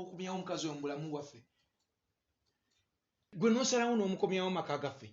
okumyawo omukazi oyo mu bulamu bwaffe gwe n'osalawo n'omukomyawo maka gaffe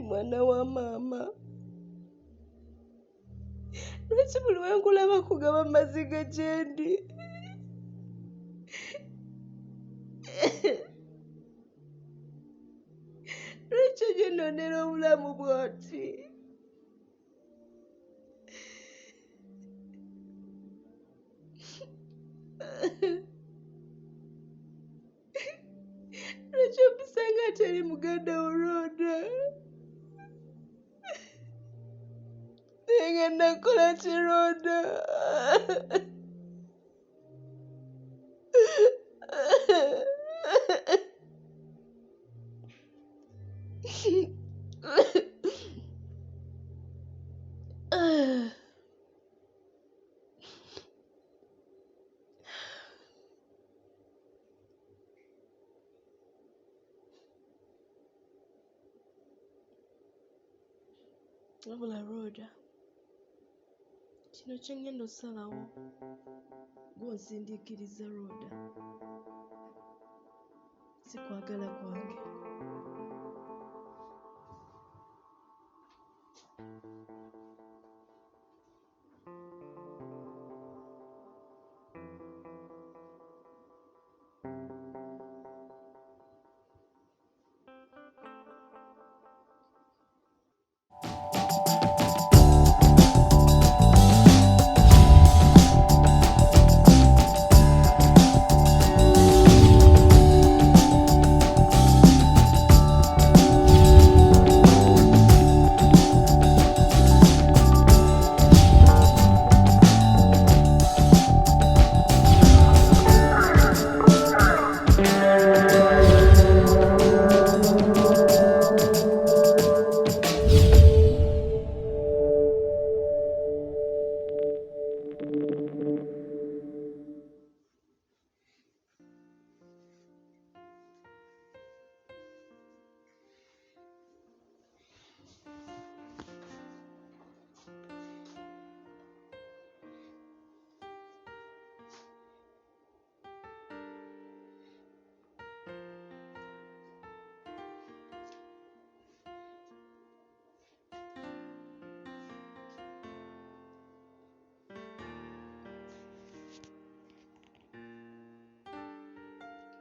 Mwana wa maama, lwaki buli lwe nkulaba kugaba maziga gye ndi? Lwaki onyononera obulamu bw'oti? Lwaki ompisa nga teri muganda wo Rhoda? Nga nakola ki Rhoda? Wabula Rhoda, kino kye ngenda osalawo gw'onsindiikiriza Rhoda, si kwagala kwange.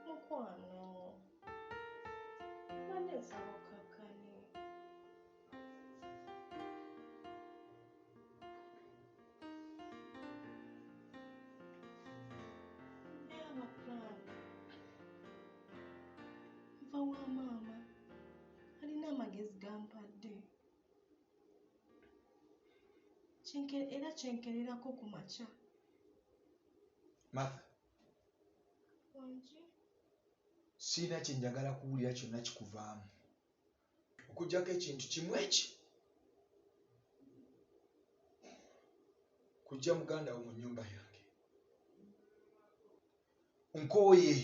Mukwano, mbadde nsaba okkakkane. Byaba plan. Nva wa maama, alina amagezi gampadde. Era kyenkererako ku makya. Martha, Wangi? siina kye njagala kuwulira kyonna kikuvaamu okuggyako ekintu kimu eki, kujja muganda wo mu nnyumba yange. Nkooye.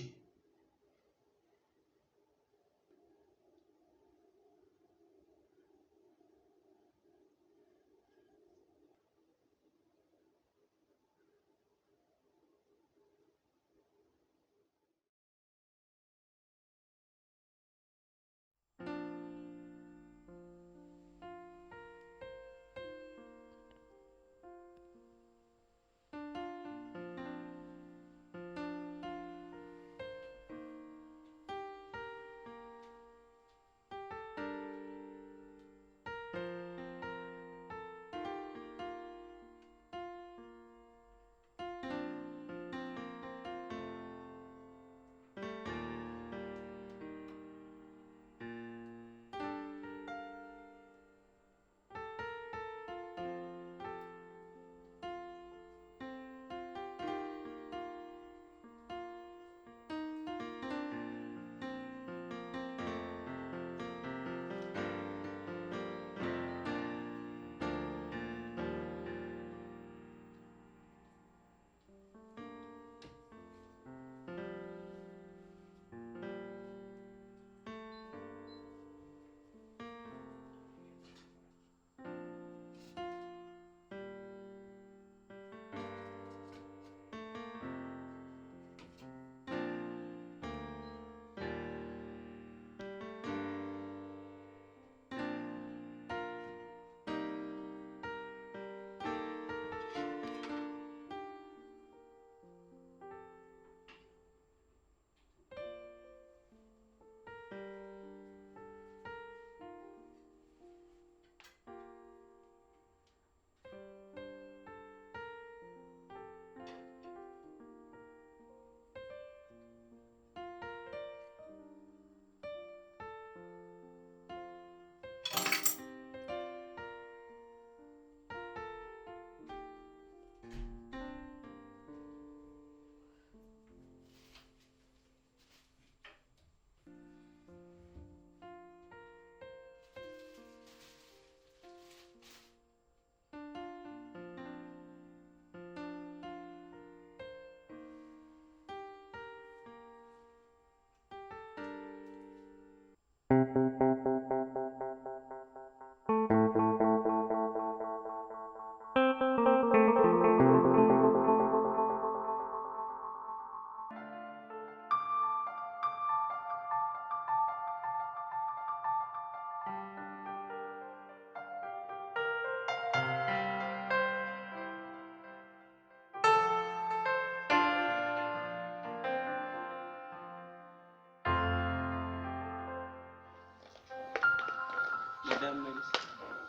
Madam Melissa,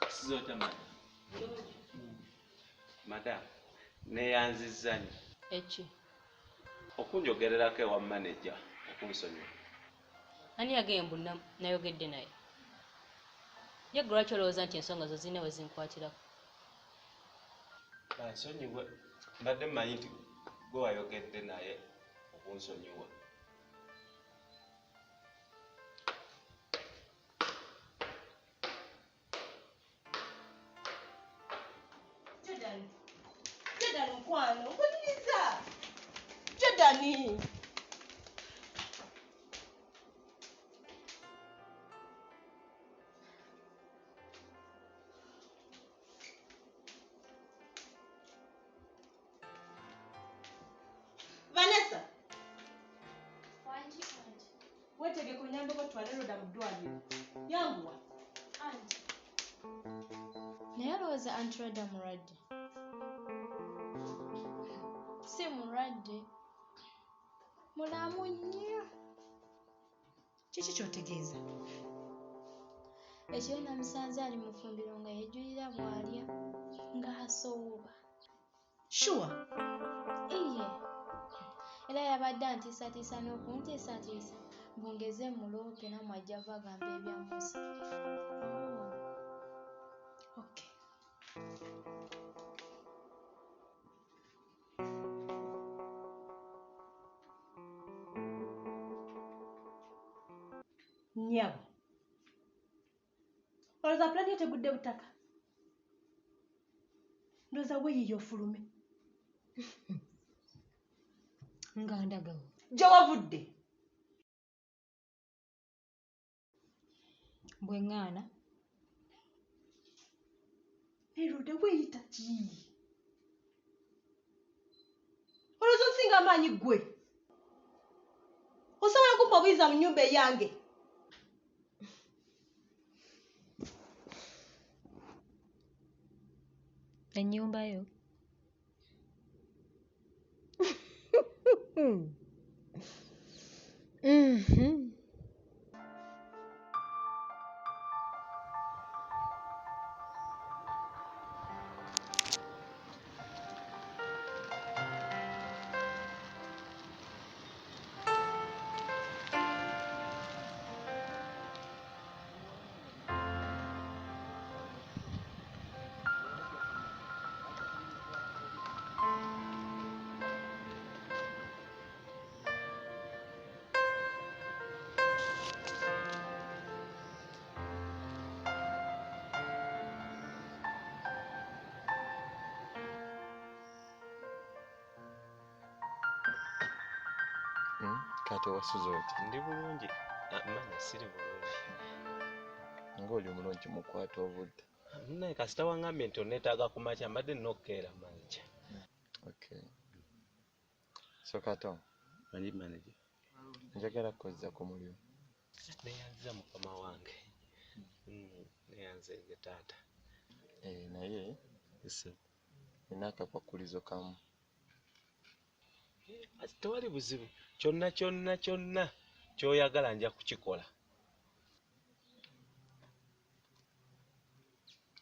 sizota madam. Madam, neyanzizza nnyo Eki okunjogererako ewa manager okunsonyiwa. ani yagamba nayogedde naye yagga lwaki olowooza nti ensonga zo zirina we zinkwatirako? Ansonyiwe, mbadde mmanyi nti gwe wayogedde naye okunsonyiwa. Jordan mukwano mpuliriza. Jordan. Vanessa. Wanji anti. Wetegeka onyambeko twale Roda mu ddwaliro. Yanguwa. Anti. Naye olowooza anti Roda mulwadde? Si mulwadde. Mulamu nnyo. Kiki ky'otegeeza? Ekiro namusanze ali mu ffumbiro nga yejjulira bw'alya nga asooba. Sure. Iye. Era yabadde antiisatiisa n'okuntiisatiisa bongeze muloope nammwe ajja bagamba ebya Musa. Okay. Nyabo. Olowooza pulani etegudde butaka? Ndowooza weeyiye ofulume. nga ndagawo Gye wavudde. bwe ŋŋaana Roda weeyita ki? Olowooza onsinga amaanyi ggwe? Osobola kumpa obuyinza mu nnyumba eyange? ennyumba yo Kati wasuze oti? Ndi bulungi. Manya siri bulungi. Ng'oli omulungi mukwata obudde. Naye kasita wangambye nti oneetaaga ku makya mbadde nnina okukeera manager. Okay. So Kato, Manyi manager. njagala kkozza ku mulimu. Neyanziza mukama wange. Neyanze nze taata. Naye nina akakwakulizo kamu. Tewali buzibu. Kyonna ky'oyagala nja kukikola.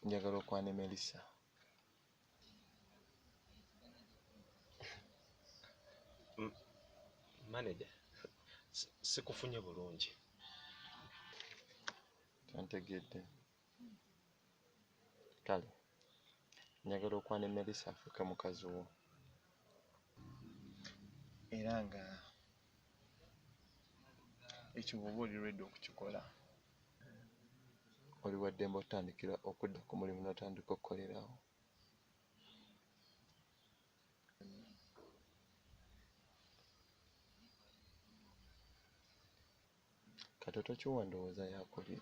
Njagala okwana Melissa. Manager, sikufunye bulungi. Tantegedde. Kale, njagala okwana Melissa afuuke mukazi wo. Era nga ekyo bw'oba oli ready okukikola, oli wa ddembe otandikira okudda ku mulimu n'otandika okukolerawo. Katoto kiwa ndowooza yakulire.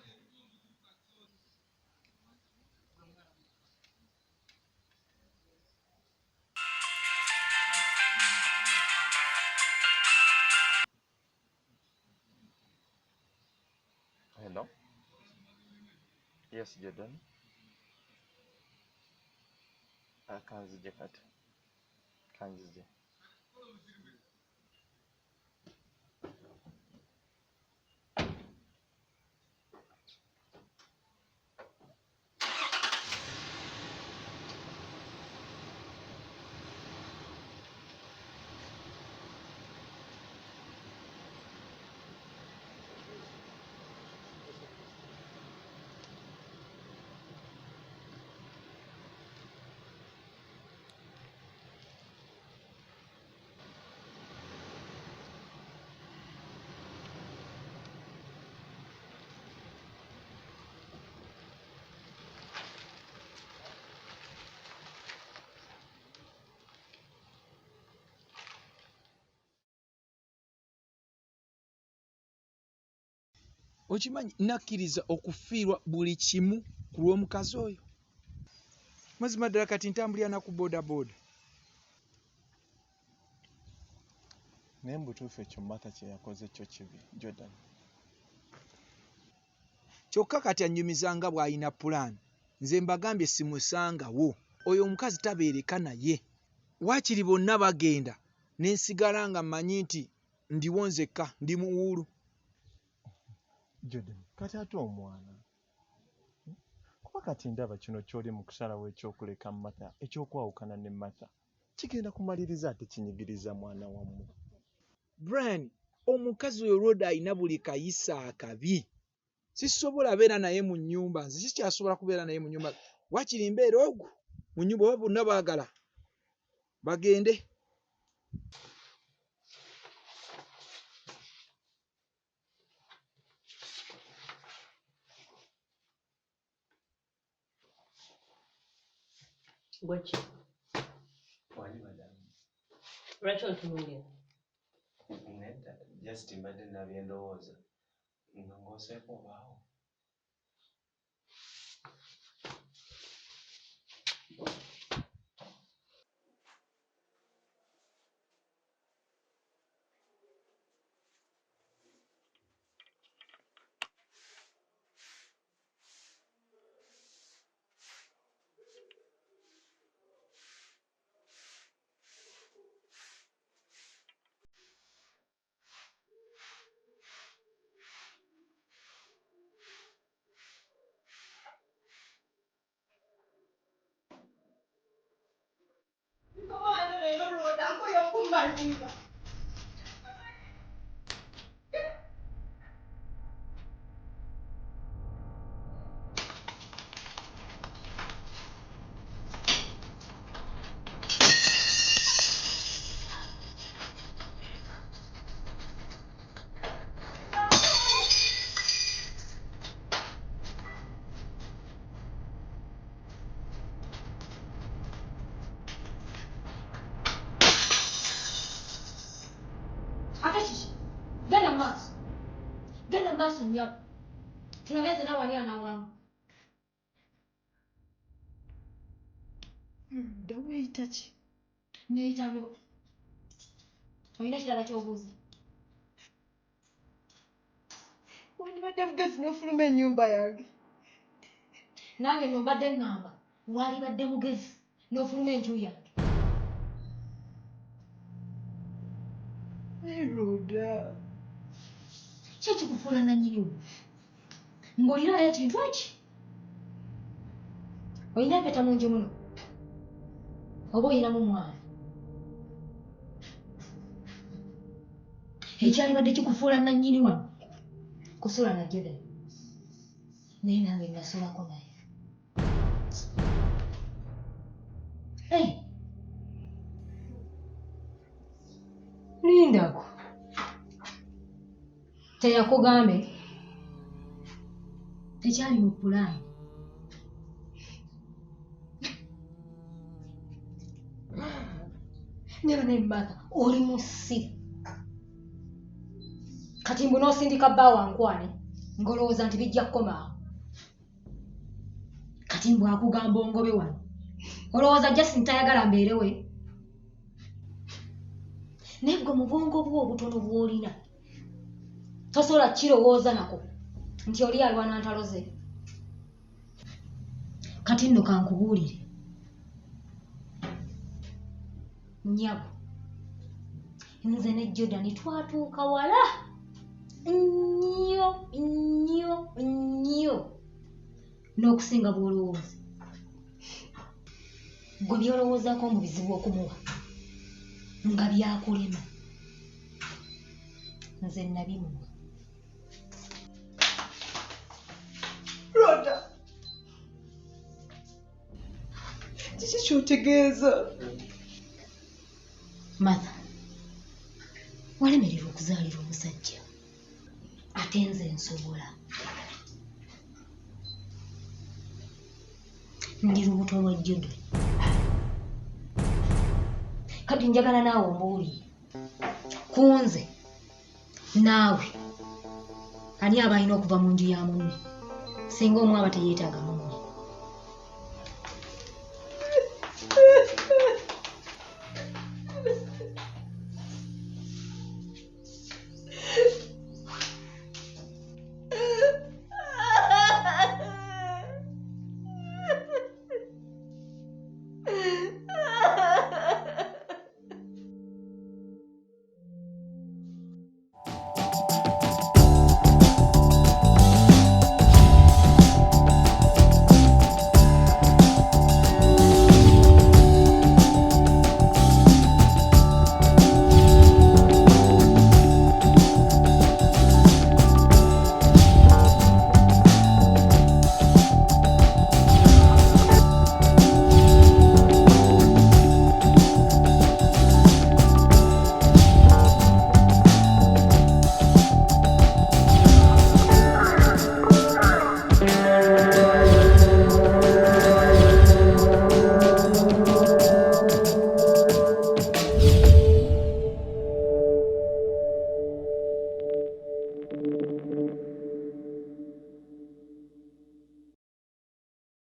Hello? Yes, Jordan. Kanzije kati. Kanzije. Okimanyi nakkiriza okufiirwa buli kimu ku lw'omukazi oyo. Mazima ddala kati ntambulira na ku boodabooda. Naye mu butuufu ekyo Martha kye yakoze kyo kibi, Jordan. Kyokka kati annyumiza nga bw'alina pulaani. Nze mbagambye simusangawo. Oyo omukazi tabeereka naye. Waakiri bonna bagenda ne nsigala nga mmanyi nti ndiwo nzekka, ndi muwuulu. Jordan, kati ate omwana. Kuba kati ndaba kino ky'oli mu kusalawo ekyokuleka Martha, ekyokwawukana ne Martha. Kigenda kumaliriza ate kinyigiriza mwana wammwe. Brian, omukazi oyo Rhoda alina buli kayisa akabi. Sisobola beera naye mu nnyumba, nze sikyasobola kubeera naye mu nnyumba. Waakiri mbeera ogwo mu nnyumba oba bonna baagala bagende. Gwoki? Wali madamu. Lwaki ontunuulira? Nedda, just mbadde nabye ndowooza. Nga ng'oseeko obaawo. Genda maaso nnyo. Tulabe zina wali anawamu. Weyita ki? Neeyitalo. Olina kirala ky'obuuza? Wandibadde mugezi n'ofuluma ennyumba yange. Nange nombadde ŋŋamba waalibadde mugezi n'ofuluma enju yange. Rhoda. Ki ekikufuula nannyini wo? Ng'olinayo ekintu eki? Olina empeta mungi muno? Oba oyinamu mwana? Ekyalibadde kikufuula nannyini wano kusula na Jordan. Naye nange nasulako naye. Lindako. Teyakugambe tekyali mu pulaani. Never naye Martha oli musiru. kati mbu n'osindika bba wankwane ng'olowooza nti bijja kukomaawo. Kati mbu akugamba ongobe wano olowooza Jacinta ayagala mbeerewe? Naye gwe mu bwongo bwo obutono bw'olina tosobola kirowooza nako nti oli alwana ntaloze. Kati nno kankubuulire, nnyabo nze ne Jordan twatuuka wala nnyo nnyo nnyo n'okusinga bw'olowooza. Gwe by'olowoozaako mu bizibu okumuwa nga byakulema, nze nabimuwa. Rhoda, kiki ky'otegeeza? Mother, walemererwa okuzaalira omusajja ate nze nsobola. Ndi lubuto lwa Jjodo. Kati njagala naawe ombuulire, ku nze naawe ani aba alina okuva mu nju ya munne singa omwaba teyeetaaga